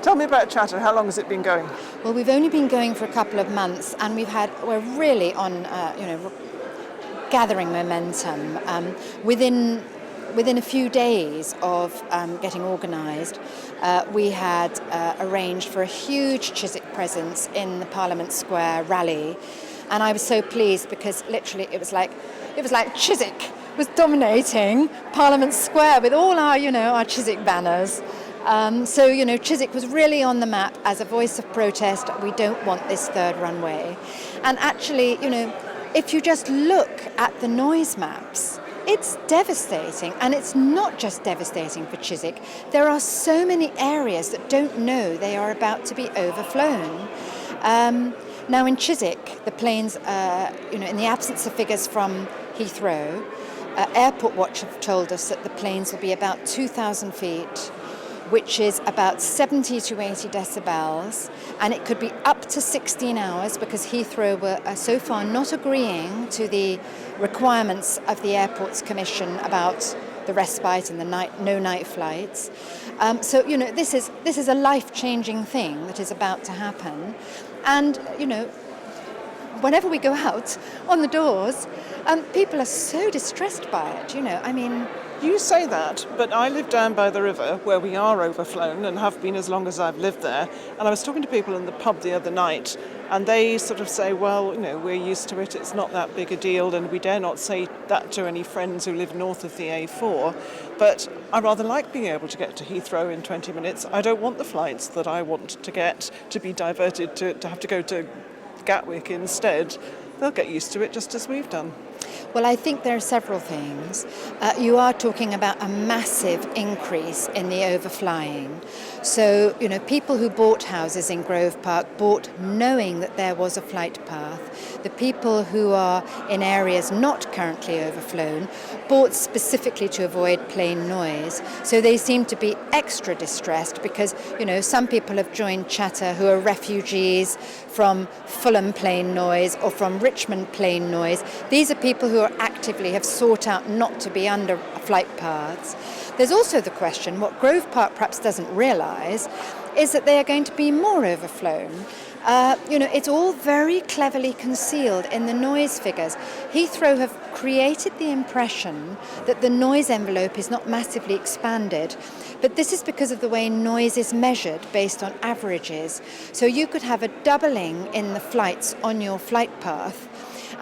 Tell me about CHATR. How long has it been going? Well, we've only been going for a couple of months, and we're really on, gathering momentum. Within a few days of getting organised, we had arranged for a huge Chiswick presence in the Parliament Square rally, and I was so pleased because literally it was like Chiswick was dominating Parliament Square with all our Chiswick banners. Chiswick was really on the map as a voice of protest. We don't want this third runway. And actually, if you just look at the noise maps, it's devastating. And it's not just devastating for Chiswick. There are so many areas that don't know they are about to be overflown. Now in Chiswick, the planes, in the absence of figures from Heathrow, Airport Watch have told us that the planes will be about 2,000 feet, which is about 70 to 80 decibels, and it could be up to 16 hours because Heathrow were so far not agreeing to the requirements of the Airports Commission about the respite and the no night flights. This is a life-changing thing that is about to happen, and whenever we go out on the doors, people are so distressed by it. You say that, but I live down by the river where we are overflown and have been as long as I've lived there. And I was talking to people in the pub the other night, and they sort of say, well, we're used to it, it's not that big a deal, and we dare not say that to any friends who live north of the A4. But I rather like being able to get to Heathrow in 20 minutes. I don't want the flights that I want to get to be diverted to have to go to Gatwick instead. They'll get used to it just as we've done. Well, I think there are several things. You are talking about a massive increase in the overflying. So, people who bought houses in Grove Park bought knowing that there was a flight path. The people who are in areas not currently overflown bought specifically to avoid plane noise. So they seem to be extra distressed because, some people have joined CHATR who are refugees from Fulham plane noise or from Richmond plane noise. These are people who actively have sought out not to be under flight paths. There's also the question, what Grove Park perhaps doesn't realise, is that they are going to be more overflown. It's all very cleverly concealed in the noise figures. Heathrow have created the impression that the noise envelope is not massively expanded, but this is because of the way noise is measured based on averages. So you could have a doubling in the flights on your flight path,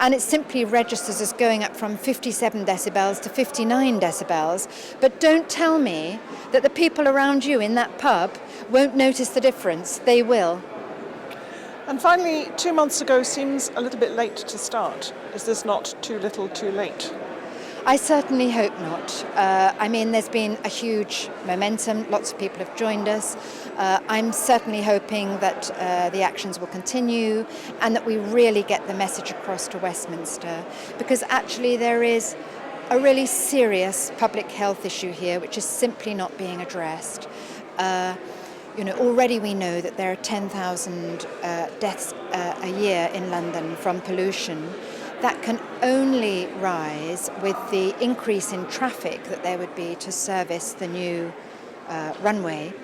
and it simply registers as going up from 57 decibels to 59 decibels. But don't tell me that the people around you in that pub won't notice the difference. They will. And finally, 2 months ago seems a little bit late to start. Is this not too little too late? I certainly hope not. There's been a huge momentum. Lots of people have joined us. I'm certainly hoping that the actions will continue and that we really get the message across to Westminster, because actually there is a really serious public health issue here which is simply not being addressed. Already we know that there are 10,000 deaths a year in London from pollution. That can only rise with the increase in traffic that there would be to service the new runway.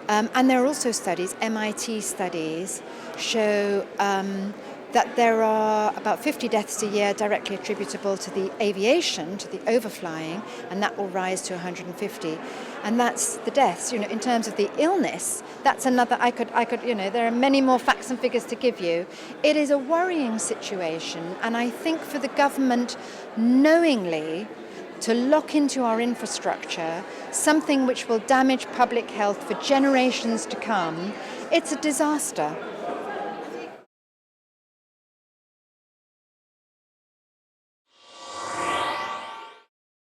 And there are also studies, MIT studies, show that there are about 50 deaths a year directly attributable to the aviation, to the overflying, and that will rise to 150. And that's the deaths. In terms of the illness, that's another, there are many more facts and figures to give you. It is a worrying situation, and I think for the government knowingly to lock into our infrastructure something which will damage public health for generations to come, it's a disaster.